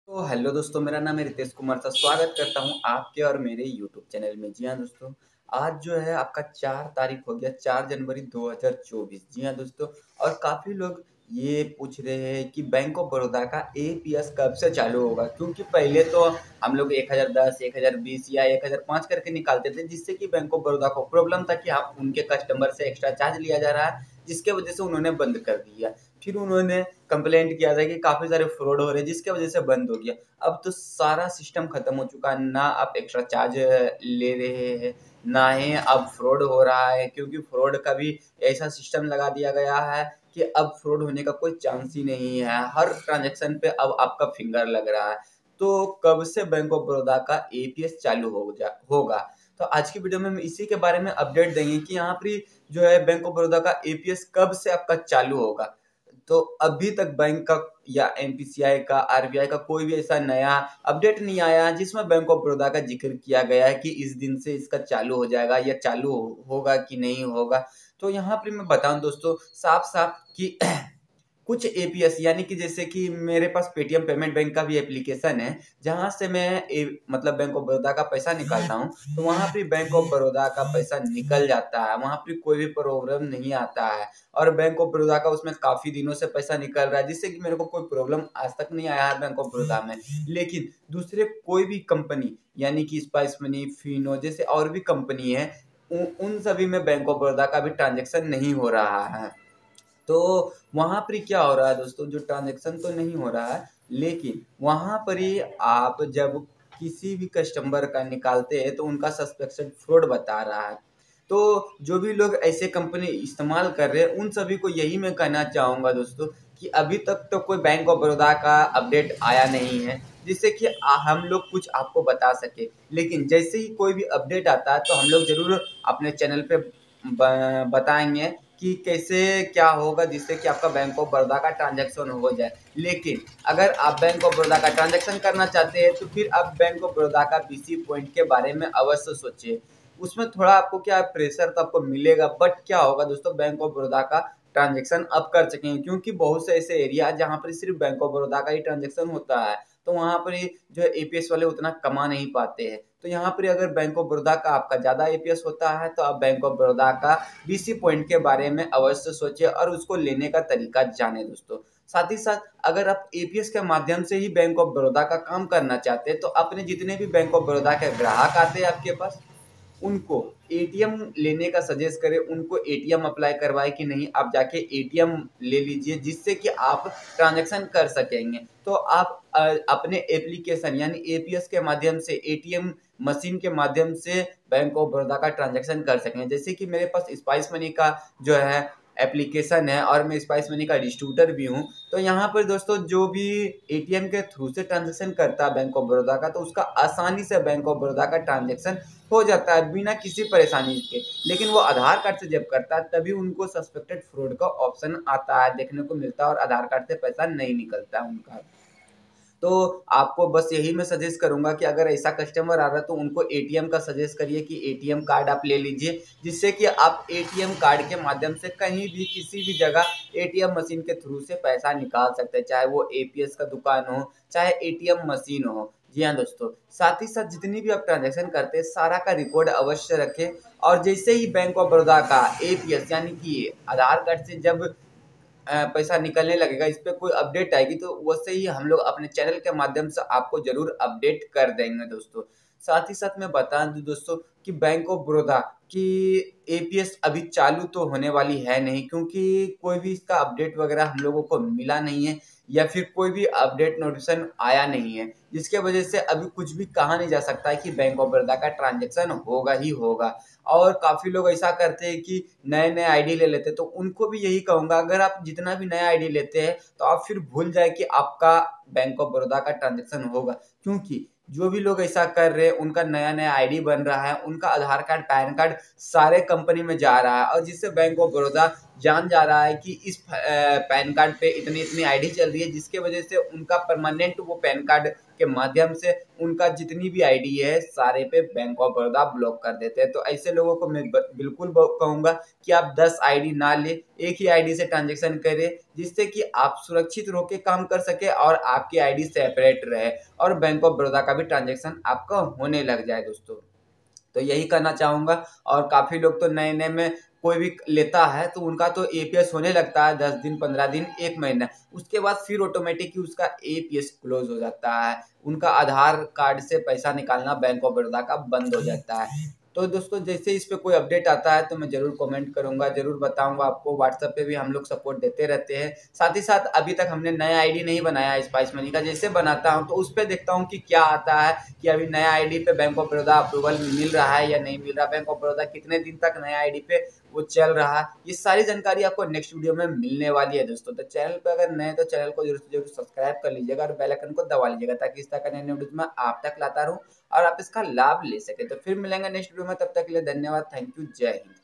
तो हेलो दोस्तों, मेरा नाम है रितेश कुमार सा। स्वागत करता हूं आपके और मेरे यूट्यूब चैनल में। जी हाँ दोस्तों, आज जो है आपका 4 तारीख हो गया, 4 जनवरी 2024। जी हाँ दोस्तों, और काफ़ी लोग ये पूछ रहे हैं कि बैंक ऑफ बड़ौदा का एपीएस कब से चालू होगा, क्योंकि पहले तो हम लोग 1010, 1020 या 1005 करके निकालते थे, जिससे कि बैंक ऑफ बड़ौदा को प्रॉब्लम था कि आप उनके कस्टमर से एक्स्ट्रा चार्ज लिया जा रहा है, जिसके वजह से उन्होंने बंद कर दिया। फिर उन्होंने कंप्लेंट किया था कि काफ़ी सारे फ्रॉड हो रहे हैं, जिसके वजह से बंद हो गया। अब तो सारा सिस्टम खत्म हो चुका है, ना आप एक्स्ट्रा चार्ज ले रहे हैं, ना ही अब फ्रॉड हो रहा है, क्योंकि फ्रॉड का भी ऐसा सिस्टम लगा दिया गया है कि अब फ्रॉड होने का कोई चांस ही नहीं है। हर ट्रांजैक्शन पे अब आपका फिंगर लग रहा है। तो कब से बैंक ऑफ बड़ौदा का एपीएस चालू होगा, तो आज की वीडियो में हम इसी के बारे में अपडेट देंगे कि यहाँ पर जो है बैंक ऑफ बड़ौदा का एपीएस कब से आपका चालू होगा। तो अभी तक बैंक का या एनपीसीआई का, आरबीआई का कोई भी ऐसा नया अपडेट नहीं आया है जिसमें बैंक ऑफ बड़ौदा का जिक्र किया गया है कि इस दिन से इसका चालू हो जाएगा या चालू होगा कि नहीं होगा। तो यहाँ पर मैं बताऊं दोस्तों साफ साफ कि कुछ एपीएस यानी कि जैसे कि मेरे पास पेटीएम पेमेंट बैंक का भी एप्लीकेशन है, जहां से मैं मतलब बैंक ऑफ बड़ौदा का पैसा निकालता हूं, तो वहां पे बैंक ऑफ बड़ौदा का पैसा निकल जाता है, वहां पे कोई भी प्रॉब्लम नहीं आता है। और बैंक ऑफ बड़ौदा का उसमें काफी दिनों से पैसा निकल रहा है, जिससे कि मेरे को कोई प्रॉब्लम आज तक नहीं आया है बैंक ऑफ बड़ौदा में। लेकिन दूसरे कोई भी कंपनी यानी कि स्पाइस मनी, फिनो जैसे और भी कंपनी है, उन सभी में बैंक ऑफ बड़ौदा का भी ट्रांजेक्शन नहीं हो रहा है। तो वहाँ पर क्या हो रहा है दोस्तों, जो ट्रांजैक्शन तो नहीं हो रहा है, लेकिन वहाँ पर ही आप जब किसी भी कस्टमर का निकालते हैं तो उनका सस्पेक्टेड फ्रॉड बता रहा है। तो जो भी लोग ऐसे कंपनी इस्तेमाल कर रहे हैं उन सभी को यही मैं कहना चाहूँगा दोस्तों कि अभी तक तो कोई बैंक ऑफ बड़ौदा का अपडेट आया नहीं है जिससे कि हम लोग कुछ आपको बता सके। लेकिन जैसे ही कोई भी अपडेट आता है तो हम लोग ज़रूर अपने चैनल पे बताएंगे कि कैसे क्या होगा, जिससे कि आपका बैंक ऑफ बड़ौदा का ट्रांजैक्शन हो जाए। लेकिन अगर आप बैंक ऑफ बड़ौदा का ट्रांजैक्शन करना चाहते हैं तो फिर आप बैंक ऑफ बड़ौदा का बीसी पॉइंट के बारे में अवश्य सोचिए। उसमें थोड़ा आपको क्या प्रेशर तो आपको मिलेगा, बट क्या होगा दोस्तों, बैंक ऑफ बड़ौदा का ट्रांजैक्शन आप कर सकेंगे, क्योंकि बहुत से ऐसे एरिया जहाँ पर सिर्फ बैंक ऑफ बड़ौदा का ही ट्रांजैक्शन होता है, तो वहाँ पर जो है एपीएस वाले उतना कमा नहीं पाते हैं। तो यहाँ पर अगर बैंक ऑफ बड़ौदा का आपका ज़्यादा एपीएस होता है तो आप बैंक ऑफ बड़ौदा का बीसी पॉइंट के बारे में अवश्य सोचें और उसको लेने का तरीका जाने दोस्तों। साथ ही साथ अगर आप एपीएस के माध्यम से ही बैंक ऑफ बड़ौदा का काम करना चाहते हैं तो अपने जितने भी बैंक ऑफ बड़ौदा के ग्राहक आते हैं आपके पास, उनको एटीएम लेने का सजेस्ट करें, उनको एटीएम अप्लाई करवाए कि नहीं, आप जाके एटीएम ले लीजिए जिससे कि आप ट्रांजैक्शन कर सकेंगे। तो आप अपने एप्लीकेशन यानी एपीएस के माध्यम से एटीएम मशीन के माध्यम से बैंक ऑफ बड़ौदा का ट्रांजैक्शन कर सकेंगे। जैसे कि मेरे पास स्पाइस मनी का जो है एप्लीकेशन है और मैं स्पाइस मनी का डिस्ट्रीब्यूटर भी हूँ। तो यहाँ पर दोस्तों जो भी एटीएम के थ्रू से ट्रांजैक्शन करता है बैंक ऑफ बड़ौदा का, तो उसका आसानी से बैंक ऑफ बड़ौदा का ट्रांजैक्शन हो जाता है बिना किसी परेशानी के। लेकिन वो आधार कार्ड से जब करता है तभी उनको सस्पेक्टेड फ्रॉड का ऑप्शन आता है, देखने को मिलता है, और आधार कार्ड से पैसा नहीं निकलता है उनका। तो आपको बस यही मैं सजेस्ट करूंगा कि अगर ऐसा कस्टमर आ रहा है तो उनको एटीएम का सजेस्ट करिए कि एटीएम कार्ड आप ले लीजिए, जिससे कि आप एटीएम कार्ड के माध्यम से कहीं भी किसी भी जगह एटीएम मशीन के थ्रू से पैसा निकाल सकते हैं, चाहे वो एपीएस का दुकान हो, चाहे एटीएम मशीन हो। जी हाँ दोस्तों, साथ ही साथ जितनी भी आप ट्रांजैक्शन करते हैं सारा का रिकॉर्ड अवश्य रखें। और जैसे ही बैंक ऑफ बड़ौदा का एपीएस यानी कि आधार कार्ड से जब पैसा निकलने लगेगा, इस पे कोई अपडेट आएगी तो वैसे ही हम लोग अपने चैनल के माध्यम से आपको जरूर अपडेट कर देंगे दोस्तों। साथ ही साथ मैं बता दूं दोस्तों कि बैंक ऑफ बड़ौदा की एपीएस अभी चालू तो होने वाली है नहीं, क्योंकि कोई भी इसका अपडेट वगैरह हम लोगों को मिला नहीं है या फिर कोई भी अपडेट नोटिफिकेशन आया नहीं है, जिसके वजह से अभी कुछ भी कहा नहीं जा सकता है कि बैंक ऑफ बड़ौदा का ट्रांजेक्शन होगा ही होगा। और काफ़ी लोग ऐसा करते हैं कि नए नए आईडी ले लेते हैं, तो उनको भी यही कहूँगा अगर आप जितना भी नया आईडी लेते हैं तो आप फिर भूल जाए कि आपका बैंक ऑफ बड़ौदा का ट्रांजेक्शन होगा, क्योंकि जो भी लोग ऐसा कर रहे हैं उनका नया नया आईडी बन रहा है, उनका आधार कार्ड पैन कार्ड सारे कंपनी में जा रहा है, और जिससे बैंक ऑफ बड़ौदा जान जा रहा है कि इस पैन कार्ड पे इतनी इतनी आईडी चल रही है, जिसके वजह से उनका परमानेंट वो पैन कार्ड के माध्यम से उनका जितनी भी आईडी है सारे पे बैंक ऑफ बड़ौदा ब्लॉक कर देते हैं। तो ऐसे लोगों को मैं बिल्कुल कहूंगा कि आप 10 आईडी ना ले, एक ही आईडी से ट्रांजेक्शन करें, जिससे कि आप सुरक्षित रह के काम कर सके और आपकी आईडी सेपरेट रहे और बैंक ऑफ बड़ौदा का भी ट्रांजेक्शन आपका होने लग जाए दोस्तों। तो यही करना चाहूंगा। और काफी लोग तो नए नए में कोई भी लेता है तो उनका तो एपीएस होने लगता है 10 दिन, 15 दिन, 1 महीना, उसके बाद फिर ऑटोमेटिक ही उसका एपीएस क्लोज हो जाता है, उनका आधार कार्ड से पैसा निकालना बैंक ऑफ बड़ौदा का बंद हो जाता है। तो दोस्तों जैसे इस पे कोई अपडेट आता है तो मैं जरूर कमेंट करूंगा, जरूर बताऊंगा आपको। व्हाट्सएप पे भी हम लोग सपोर्ट देते रहते हैं। साथ ही साथ अभी तक हमने नया आईडी नहीं बनाया है स्पाइस मनी का, जैसे बनाता हूं तो उस पे देखता हूं कि क्या आता है, कि अभी नया आईडी पे बैंक ऑफ बड़ौदा अप्रूवल मिल रहा है या नहीं मिल रहा, बैंक ऑफ बड़ौदा कितने दिन तक नया आईडी पे वो चल रहा है। ये सारी जानकारी आपको नेक्स्ट वीडियो में मिलने वाली है दोस्तों। तो चैनल पे अगर नए तो चैनल को जरूर से जरूर सब्सक्राइब कर लीजिएगा और बेल आइकन को दबा लीजिएगा, ताकि इस तरह का नए वीडियो मैं आप तक लाता रहूं और आप इसका लाभ ले सके। तो फिर मिलेंगे नेक्स्ट वीडियो में, तब तक के लिए धन्यवाद, थैंक यू, जय हिंद।